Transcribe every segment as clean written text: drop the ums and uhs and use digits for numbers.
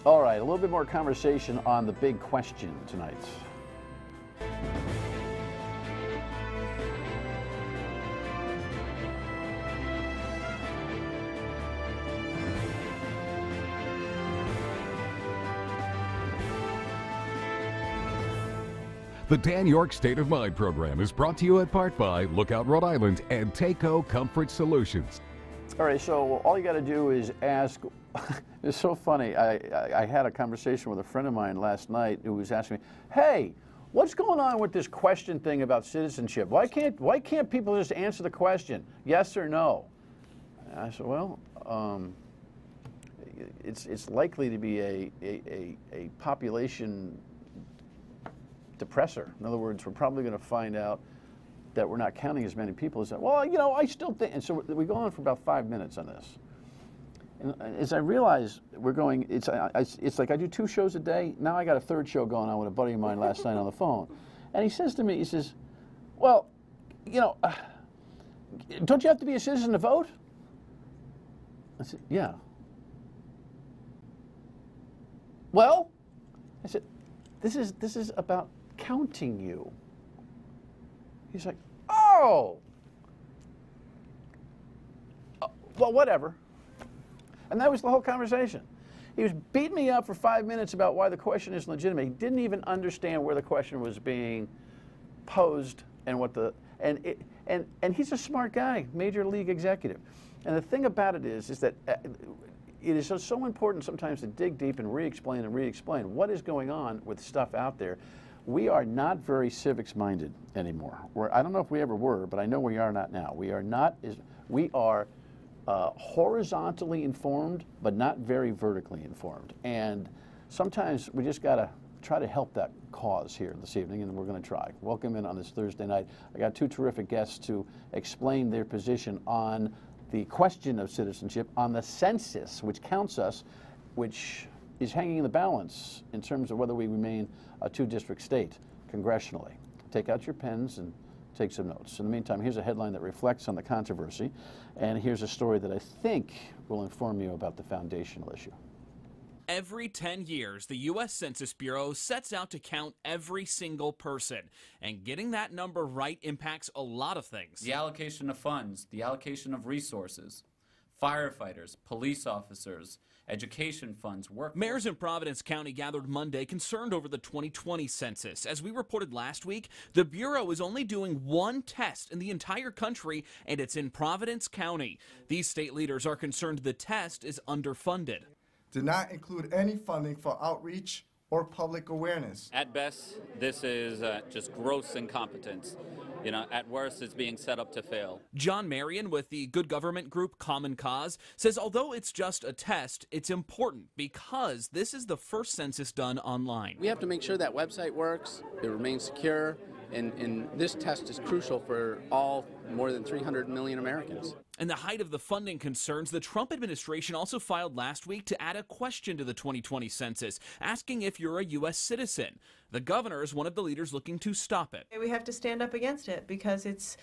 All right, a little bit more conversation on the big question tonight. The Dan Yorke State of Mind program is brought to you in part by Lookout Rhode Island and Takeo Comfort Solutions. All right, so all you got to do is ask. It's so funny. I had a conversation with a friend of mine last night who was asking me, "Hey, what's going on with this question thing about citizenship? Why can't people just answer the question, yes or no?" And I said, "Well, it's likely to be a population depressor. In other words, we're probably going to find out that we're not counting as many people as that. Well, you know, I still think," and so we go on for about 5 minutes on this. And as I realize we're going, it's like I do 2 shows a day. Now I got a 3rd show going on with a buddy of mine last night on the phone. And he says to me, he says, "Well, you know, don't you have to be a citizen to vote?" I said, "Yeah." "Well," I said, this is about counting you." He's like, "Oh, well, whatever." And that was the whole conversation. He was beating me up for 5 minutes about why the question is legitimate. He didn't even understand where the question was being posed and what the and he's a smart guy, major league executive. And the thing about it is that it is so important sometimes to dig deep and re-explain what is going on with stuff out there. We are not very civics-minded anymore. I don't know if we ever were, but I know we are not now. We are horizontally informed, but not very vertically informed. And sometimes we just got to try to help that cause here this evening, and we're going to try. Welcome in on this Thursday night. I got 2 terrific guests to explain their position on the question of citizenship, on the census, which counts us, which is hanging in the balance in terms of whether we remain a 2-district state congressionally. Take out your pens and take some notes. In the meantime, here's a headline that reflects on the controversy, and here's a story that I think will inform you about the foundational issue. Every 10 years, the U.S. Census Bureau sets out to count every single person, and getting that number right impacts a lot of things. The allocation of funds, the allocation of resources, firefighters, police officers, education funds, workforce. Mayors in Providence County gathered Monday concerned over the 2020 census. As we reported last week, the Bureau is only doing 1 test in the entire country, and it's in Providence County. These state leaders are concerned the test is underfunded. Did not include any funding for outreach or public awareness. At best, this is just gross incompetence. You know, at worst, it's being set up to fail. John Marion with the good government group Common Cause says although it's just a test, it's important because this is the first census done online. We have to make sure that website works, it remains secure, and this test is crucial for all more than 300 million Americans. In the height of the funding concerns, the Trump administration also filed last week to add a question to the 2020 census, asking if you're a U.S. citizen. The governor is one of the leaders looking to stop it. We have to stand up against it because it's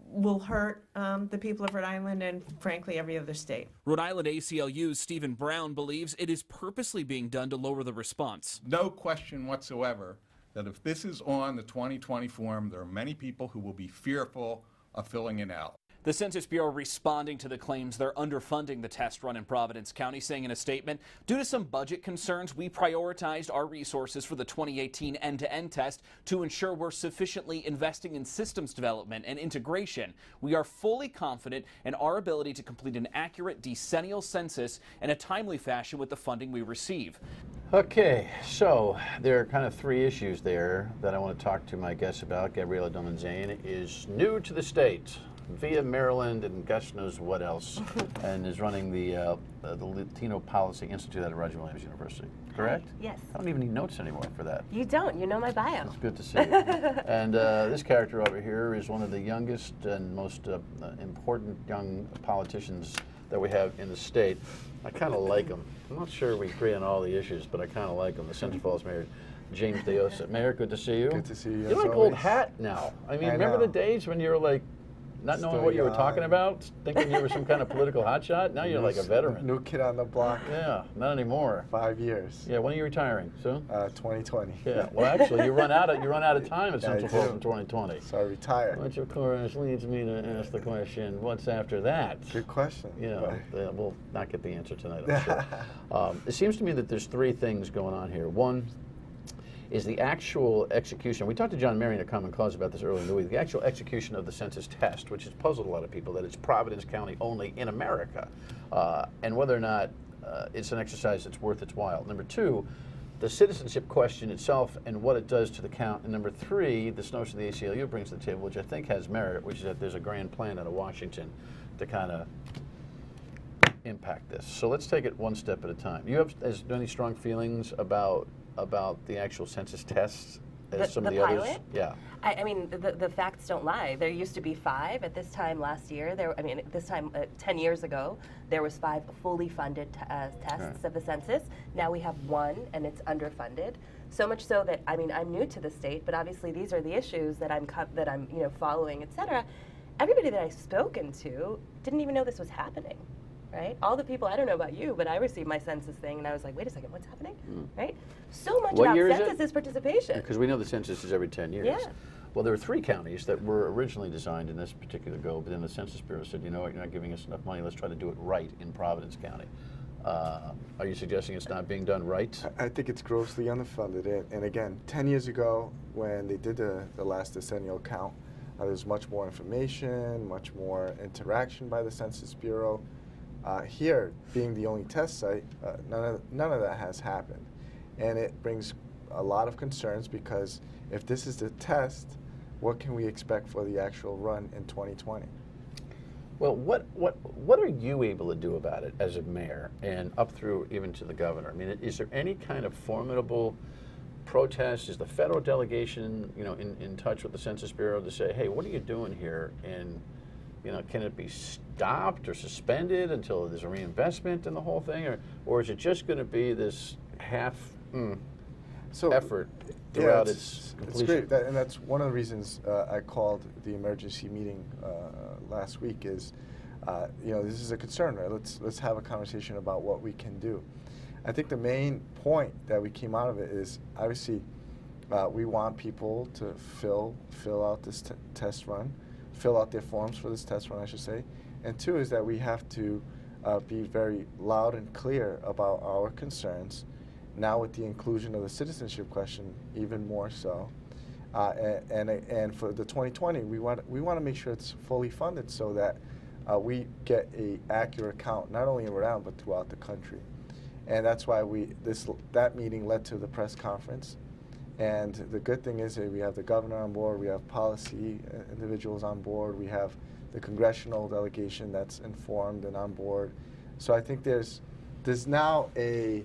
will hurt the people of Rhode Island and, frankly, every other state. Rhode Island ACLU's Stephen Brown believes it is purposely being done to lower the response. No question whatsoever that if this is on the 2020 form, there are many people who will be fearful of filling it out. The Census Bureau responding to the claims they're underfunding the test run in Providence County, saying in a statement, due to some budget concerns, we prioritized our resources for the 2018 end-to-end test to ensure we're sufficiently investing in systems development and integration. We are fully confident in our ability to complete an accurate decennial census in a timely fashion with the funding we receive. Okay, so there are kind of 3 issues there that I want to talk to my guests about. Gabriela Domenzain is new to the state via Maryland and gosh knows what else, and is running the Latino Policy Institute at Roger Williams University. Correct? Yes. I don't even need notes anymore for that. You don't. You know my bio. It's good to see you. And this character over here is one of the youngest and most important young politicians that we have in the state. I kind of like him. I'm not sure we agree on all the issues, but I kind of like him. The Central Falls Mayor, James Diossa. Mayor, good to see you. Good to see you. You're like old hat now. I mean, remember the days when you were like not knowing Still what you were young. talking about, thinking you were some kind of political hotshot? Now you're like a veteran. New kid on the block. Yeah, not anymore. 5 years. Yeah, when are you retiring? Soon? 2020. Yeah. Well, actually, you run out of time at Central Florida in 2020. So I retired. Which, of course, leads me to ask the question: what's after that? Good question. Yeah, we'll not get the answer tonight, I'm sure. It seems to me that there's three things going on here. One is the actual execution. We talked to John Marion at Common Cause about this earlier in the week. The actual execution of the census test, which has puzzled a lot of people, that it's Providence County only in America, and whether or not it's an exercise that's worth its while. Number two, the citizenship question itself and what it does to the count. And number three, this notion the ACLU brings to the table, which I think has merit, which is that there's a grand plan out of Washington to kind of impact this. So let's take it one step at a time. You have any strong feelings about the actual census tests as some of the pilot? others? Yeah. I mean, the facts don't lie. There used to be 5 at this time last year. This time 10 years ago, there was 5 fully funded tests of the census. Now we have 1, and it's underfunded. So much so that I'm new to the state, but obviously these are the issues that I'm following, etc. Everybody that I've spoken to didn't even know this was happening. Right? All the people, I don't know about you, but I received my census thing and I was like, wait a second, what's happening? Right? So much What about year is census it? is participation. Because we know the census is every 10 years. Yeah. Well, there were 3 counties that were originally designed in this particular goal, but then the Census Bureau said, you know what, you're not giving us enough money, let's try to do it right in Providence County. Are you suggesting it's not being done right? I think it's grossly underfunded. And again, 10 years ago, when they did the last decennial count, there's much more information, much more interaction by the Census Bureau. Here, being the only test site, none of that has happened. And it brings a lot of concerns because if this is the test, what can we expect for the actual run in 2020? Well, what are you able to do about it as a mayor and up through even to the governor? I mean, is there any kind of formidable protest? Is the federal delegation, in touch with the Census Bureau to say, hey, what are you doing here? And can it be stopped or suspended until there's a reinvestment in the whole thing, or is it just going to be this half effort throughout its completion? It's great, and that's one of the reasons I called the emergency meeting last week. Is this is a concern, right? Let's have a conversation about what we can do. I think the main point that we came out of it is obviously we want people to fill out this test run. Fill out their forms for this test run, I should say. And 2 is that we have to be very loud and clear about our concerns. Now with the inclusion of the citizenship question, even more so. And for the 2020, we want to make sure it's fully funded so that we get a accurate count, not only in Rhode Island, but throughout the country. And that's why that meeting led to the press conference. And the good thing is that we have the governor on board, we have policy individuals on board, we have the congressional delegation that's informed and on board. So I think there's now an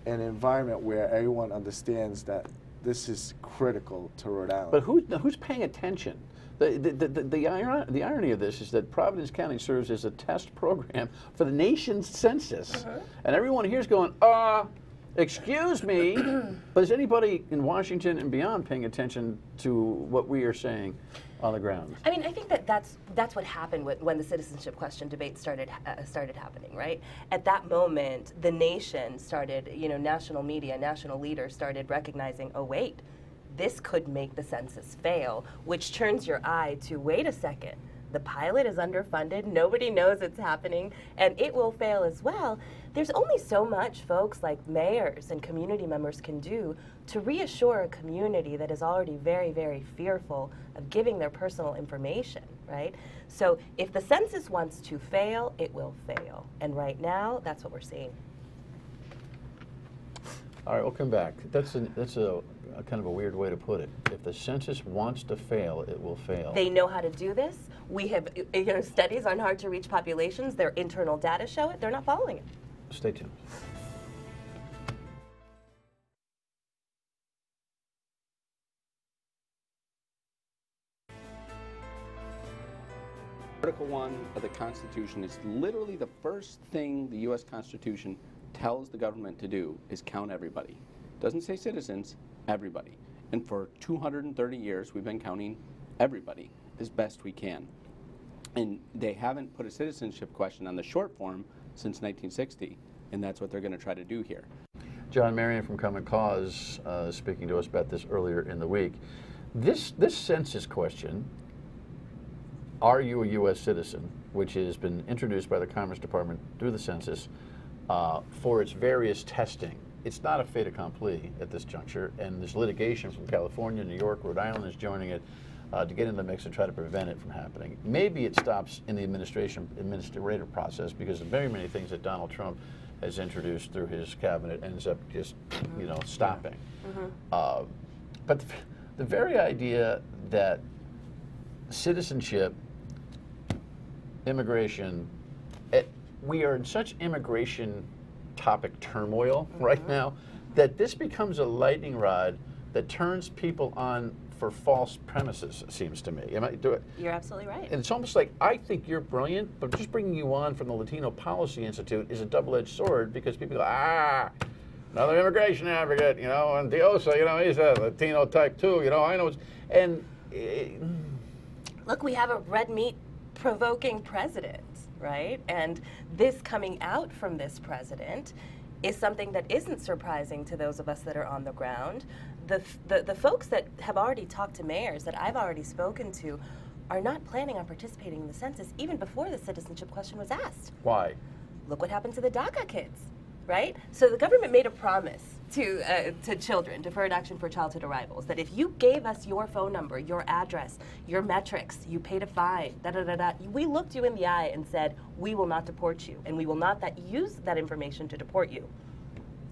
environment where everyone understands that this is critical to Rhode Island. But who's paying attention? The irony of this is that Providence County serves as a test program for the nation's census. And everyone here is going, excuse me, but is anybody in Washington and beyond paying attention to what we are saying on the ground? I mean, I think that's what happened when the citizenship question debate started happening, right? At that moment, the nation started, national media, national leaders started recognizing, oh wait, this could make the census fail, which turns your eye to, wait a second, the pilot is underfunded, nobody knows it's happening, and it will fail as well. There's only so much folks like mayors and community members can do to reassure a community that is already very, very fearful of giving their personal information, right? So if the census wants to fail, it will fail. And right now, that's what we're seeing. All right, we'll come back. That's a kind of a weird way to put it. If the census wants to fail, it will fail. They know how to do this. We have studies on hard-to-reach populations. Their internal data show it. They're not following it. Stay tuned. Article 1 of the Constitution is literally the first thing the U.S. Constitution tells the government to do is count everybody. It doesn't say citizens, everybody. And for 230 years, we've been counting everybody as best we can. And they haven't put a citizenship question on the short form since 1960, and that's what they're going to try to do here. John Marion from Common Cause speaking to us about this earlier in the week. This census question, are you a U.S. citizen, which has been introduced by the Commerce Department through the census for its various testing. It's not a fait accompli at this juncture, and there's litigation from California, New York, Rhode Island is joining it to get in the mix and try to prevent it from happening. Maybe it stops in the administrative process because of very many things that Donald Trump has introduced through his cabinet ends up just, you know, stopping. But the very idea that citizenship, immigration, we are in such immigration topic turmoil right now that this becomes a lightning rod that turns people on for false premises, it seems to me. You're absolutely right. And it's almost like, I think you're brilliant, but just bringing you on from the Latino Policy Institute is a double-edged sword because people go, another immigration advocate, you know, and Diossa, you know, he's a Latino type too, you know, I know. And look, we have a red meat provoking president, right? And this coming out from this president is something that isn't surprising to those of us that are on the ground. The folks that have already talked to mayors that I've already spoken to are not planning on participating in the census even before the citizenship question was asked. Why? Look what happened to the DACA kids, right? So the government made a promise to children, Deferred Action for Childhood Arrivals, that if you gave us your phone number, your address, your metrics, you paid a fine, we looked you in the eye and said, we will not deport you, and we will not use that information to deport you.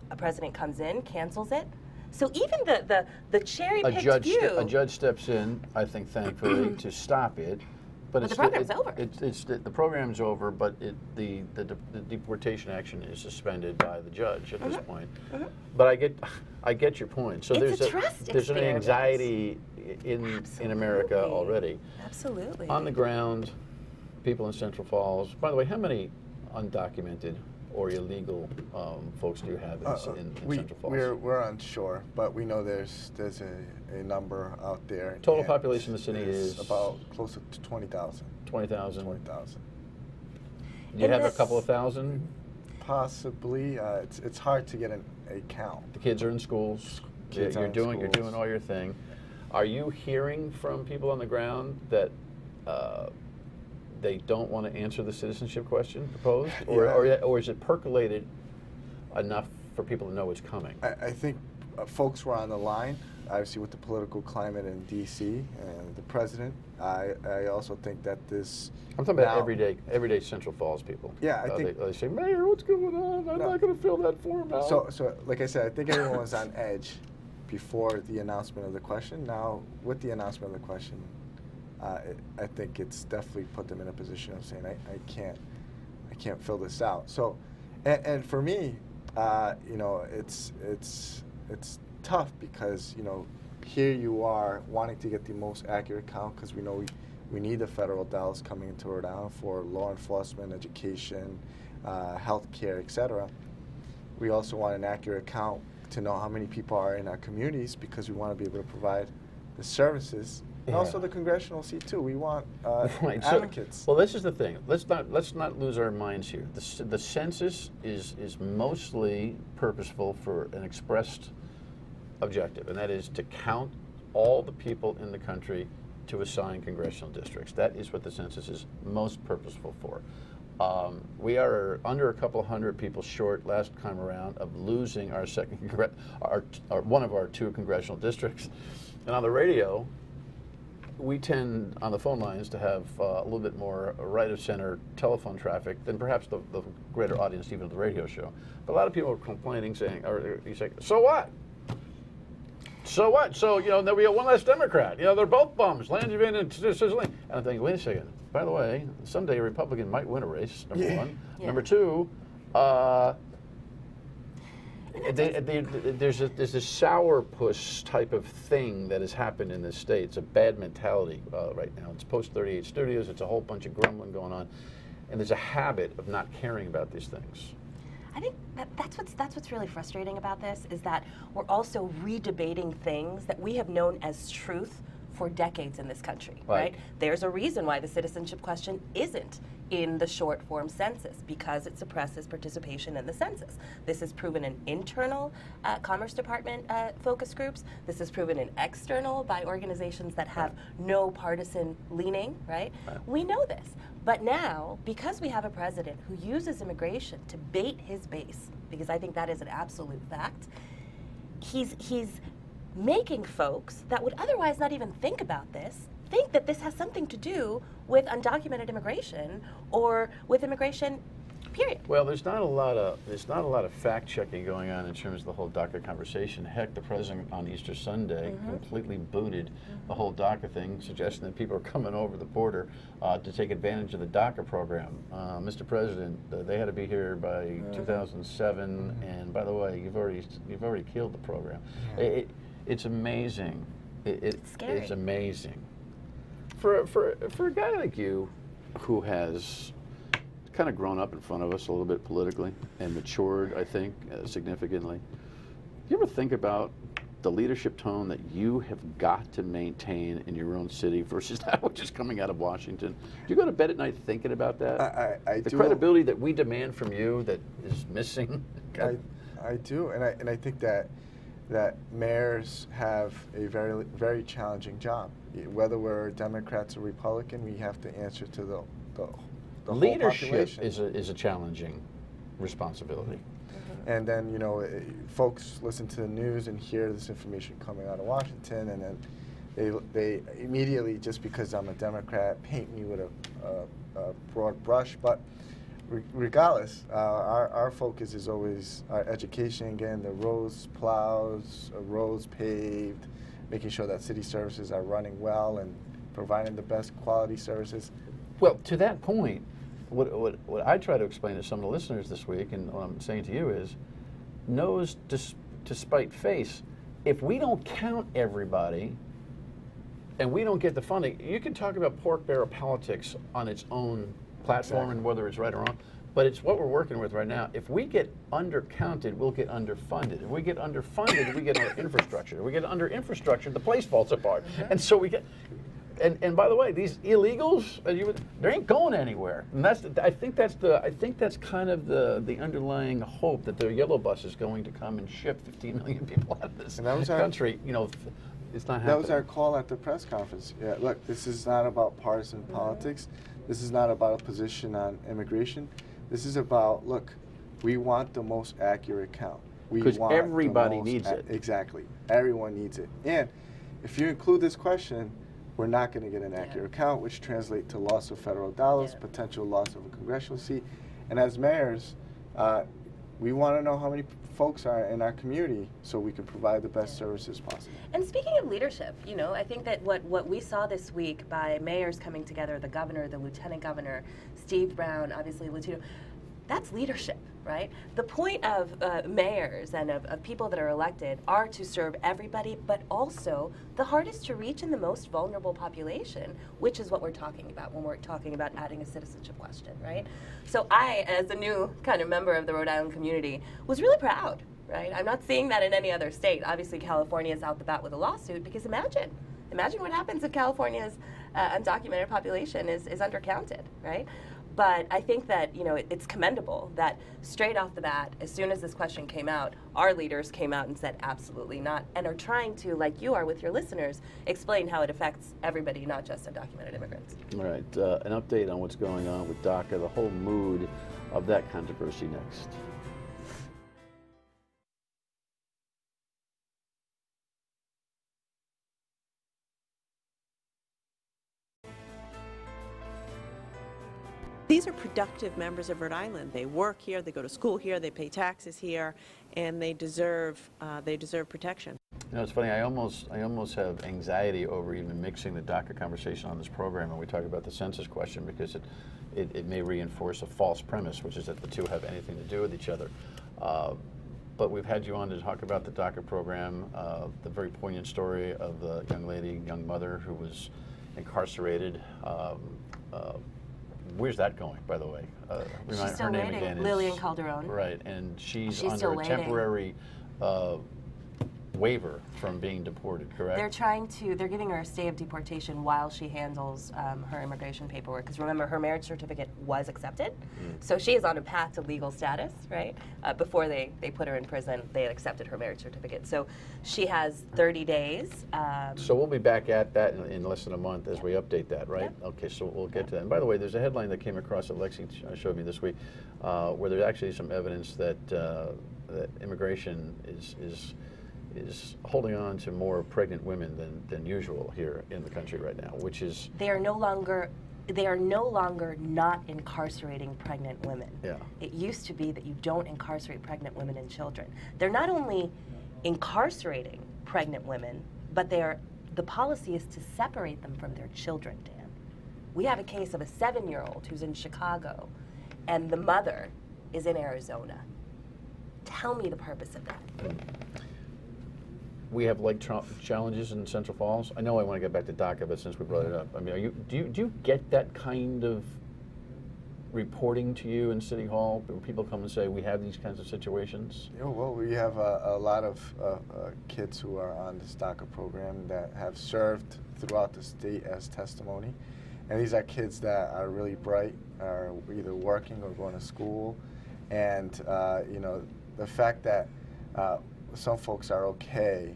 A president comes in, cancels it. So even the cherry-picked view... A judge steps in, I think, thankfully, to stop it. But the program's over. The program's over, but the deportation action is suspended by the judge at this point. But I get your point. So it's there's an anxiety in America already. Absolutely. On the ground, people in Central Falls. By the way, how many undocumented or illegal folks do you have in Central Falls? We're unsure, but we know there's a number out there. Total population of the city is about close to 20,000. 20,000. 20,000. Do you have a couple of thousand? Possibly. It's hard to get a count. The kids are in schools. You're doing all your thing. Are you hearing from people on the ground that they don't want to answer the citizenship question proposed, or is it percolated enough for people to know it's coming? I think folks were on the line, obviously with the political climate in D.C. and the president. I also think that this... I'm talking about everyday Central Falls people. Yeah, I think... They say, Mayor, what's going on? I'm not going to fill that form out. So, like I said, I think everyone was on edge before the announcement of the question. Now, with the announcement of the question, I think it's definitely put them in a position of saying, I can't fill this out. So, and for me, you know, it's tough because, you know, here you are wanting to get the most accurate count because we know we need the federal dollars coming into Rhode Island for law enforcement, education, healthcare, etc. We also want an accurate count to know how many people are in our communities because we want to be able to provide the services. And also the congressional seat too. We want advocates. Well, this is the thing. Let's not lose our minds here. The census is mostly purposeful for an expressed objective, and that is to count all the people in the country to assign congressional districts. That is what the census is most purposeful for. We are under a couple hundred people short last time around of losing our one of our two congressional districts, and on the radio, we tend, on the phone lines, to have a little bit more right-of-center telephone traffic than perhaps the greater audience even of the radio show. But a lot of people are complaining, saying, or you say, so what? So what? So, you know, then we got one less Democrat. You know, they're both bums, Langevin and Sicily. And I'm thinking, wait a second. By the way, someday a Republican might win a race, number one. Yeah. Number two, there's this sourpuss type of thing that has happened in this state. It's a bad mentality right now. It's post-38 studios. It's a whole bunch of grumbling going on. And there's a habit of not caring about these things. I think that's what's really frustrating about this is that we're also redebating things that we have known as truth for decades in this country, right? There's a reason why the citizenship question isn't in the short form census, because it suppresses participation in the census. This is proven in internal Commerce Department focus groups. This is proven in external by organizations that have no partisan leaning, right? We know this. But now, because we have a president who uses immigration to bait his base, because I think that is an absolute fact, he's making folks that would otherwise not even think about this think that this has something to do with undocumented immigration or with immigration, period. Well, there's not a lot of fact checking going on in terms of the whole DACA conversation. Heck, the president on Easter Sunday completely booted the whole DACA thing, suggesting that people are coming over the border to take advantage of the DACA program. Mr. President, they had to be here by 2007, and by the way, you've already killed the program. It's amazing. It's scary. It's amazing. For a guy like you, who has kind of grown up in front of us a little bit politically and matured, I think, significantly, do you ever think about the leadership tone that you have got to maintain in your own city versus that which is coming out of Washington? Do you go to bed at night thinking about that? I the do. credibility that we demand from you that is missing? I do, and I think that mayors have a very, very challenging job. Whether we're Democrats or Republican, we have to answer to the whole leadership population. is a challenging responsibility. And then, you know, folks listen to the news and hear this information coming out of Washington, and then they immediately, just because I'm a Democrat, paint me with a broad brush. But regardless, our focus is always our education, getting the roads plowed, roads paved, making sure that city services are running well and providing the best quality services. Well, to that point, what I try to explain to some of the listeners this week, and what I'm saying to you is, nose to spite face, if we don't count everybody and we don't get the funding, you can talk about pork barrel politics on its own platform and whether it's right or wrong, but it's what we're working with right now. If we get undercounted, we'll get underfunded. If we get underfunded, we get under infrastructure. If we get under infrastructure, the place falls apart. And so we get, and by the way, these illegals, they ain't going anywhere. And I think that's kind of the underlying hope that the yellow bus is going to come and ship 15 million people out of this country. You know, it's not happening. That was our call at the press conference. Yeah, look, this is not about partisan politics. This is not about a position on immigration. This is about, look, we want the most accurate count. Because everybody needs it. Exactly. Everyone needs it. And if you include this question, we're not going to get an accurate count, which translates to loss of federal dollars, potential loss of a congressional seat. And as mayors, we want to know how many folks are in our community so we can provide the best services possible. And speaking of leadership, you know, I think that what we saw this week by mayors coming together, the governor, the lieutenant governor, Steve Brown, obviously Latino, that's leadership, right? The point of mayors and of people that are elected are to serve everybody, but also the hardest to reach and the most vulnerable population, which is what we're talking about when we're talking about adding a citizenship question, right? So I, as a new kind of member of the Rhode Island community, was really proud, right? I'm not seeing that in any other state. Obviously, California is out the bat with a lawsuit, because imagine what happens if California's undocumented population is undercounted, right? But I think that, you know, it's commendable that straight off the bat, as soon as this question came out, our leaders came out and said absolutely not, and are trying to, like you are with your listeners, explain how it affects everybody, not just undocumented immigrants. All right, an update on what's going on with DACA, the whole mood of that controversy next. These are productive members of Rhode Island. They work here, they go to school here, they pay taxes here, and they deserve protection. You know, it's funny. I almost have anxiety over even mixing the DACA conversation on this program, and we talk about the census question, because it may reinforce a false premise, which is that the two have anything to do with each other. But we've had you on to talk about the DACA program, the very poignant story of the young mother who was incarcerated. Where's that going, by the way? She's still her name waiting. again Lillian Calderon. Right, and she's still under a waiting. temporary waiver from being deported, correct? They're giving her a stay of deportation while she handles her immigration paperwork. Because remember, her marriage certificate was accepted. So she is on a path to legal status, right? Before they put her in prison, they had accepted her marriage certificate. So she has 30 days. So we'll be back at that in less than a month as we update that, right? Yep. Okay, so we'll get to that. And by the way, there's a headline that came across that Lexi showed me this week where there's actually some evidence that that immigration is holding on to more pregnant women than usual here in the country right now, which is... They are no longer not incarcerating pregnant women. Yeah. It used to be that you don't incarcerate pregnant women and children. They're not only incarcerating pregnant women, but the policy is to separate them from their children, Dan. We have a case of a 7-year-old who's in Chicago, and the mother is in Arizona. Tell me the purpose of that. We have like challenges in Central Falls. I know I want to get back to DACA, but since we brought it up, I mean, do you get that kind of reporting to you in City Hall, where people come and say we have these kinds of situations? Yeah, well, we have a lot of kids who are on this DACA program that have served throughout the state as testimony, and these are kids that are really bright, are either working or going to school, and you know, the fact that some folks are okay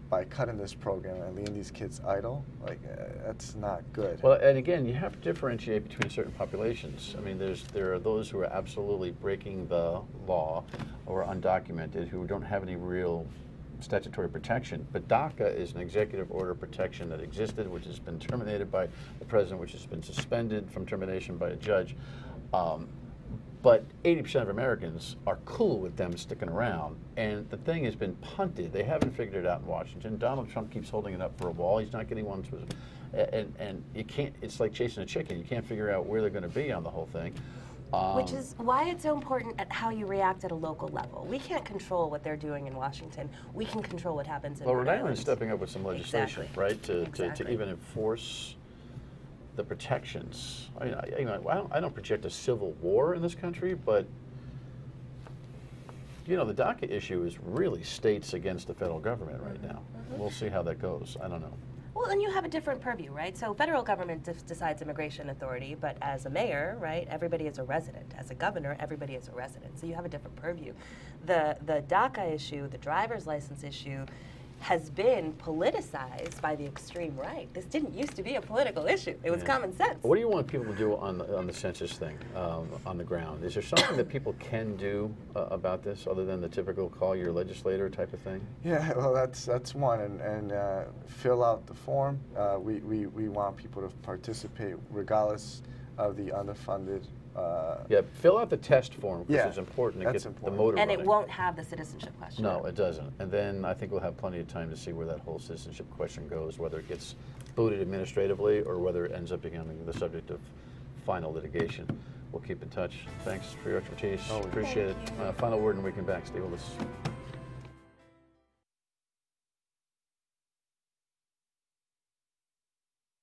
by cutting this program and leaving these kids idle, like that's not good. Well, and again, you have to differentiate between certain populations. I mean, there are those who are absolutely breaking the law or undocumented who don't have any real statutory protection. But DACA is an executive order protection that existed, which has been terminated by the president, which has been suspended from termination by a judge. But 80% of Americans are cool with them sticking around, and the thing has been punted. They haven't figured it out in Washington. Donald Trump keeps holding it up for a wall. He's not getting one to, and you can't. It's like chasing a chicken. You can't figure out where they're going to be on the whole thing. Which is why it's so important at how you react at a local level. We can't control what they're doing in Washington. We can control what happens in Rhode Island's stepping up with some legislation, Exactly. right, to Exactly. even enforce the protections. I mean, I don't project a civil war in this country, but you know, the DACA issue is really states against the federal government right now. We'll see how that goes. I don't know. Well, and you have a different purview, right? So federal government decides immigration authority, but as a mayor, right, everybody is a resident. As a governor, everybody is a resident. So you have a different purview. The DACA issue, the driver's license issue, has been politicized by the extreme right. This didn't used to be a political issue. It was common sense. What do you want people to do on the census thing, on the ground? Is there something that people can do about this other than the typical call your legislator type of thing? Yeah, well, that's one, and fill out the form. We want people to participate regardless of the underfunded. Yeah, fill out the test form because it's important to that's get important. the motor And running. it won't have the citizenship question. No, it doesn't. And then I think we'll have plenty of time to see where that whole citizenship question goes, whether it gets booted administratively or whether it ends up becoming the subject of final litigation. We'll keep in touch. Thanks for your expertise. Appreciate it. Final word and we can back. Stay with us.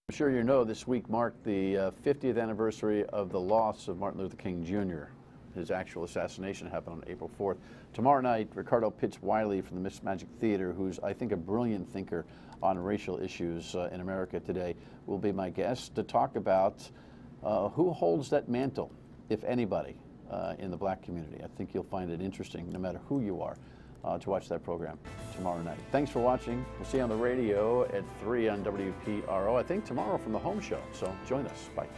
I'm sure you know this week marked the 50th anniversary of the loss of Martin Luther King Jr. His actual assassination happened on April 4th. Tomorrow night, Ricardo Pitts Wiley from the Miss Magic Theater, who's, I think, a brilliant thinker on racial issues in America today, will be my guest to talk about who holds that mantle, if anybody, in the black community. I think you'll find it interesting, no matter who you are, to watch that program tomorrow night. Thanks for watching. We'll see you on the radio at 3 on WPRO, I think tomorrow from the home show. So join us. Bye.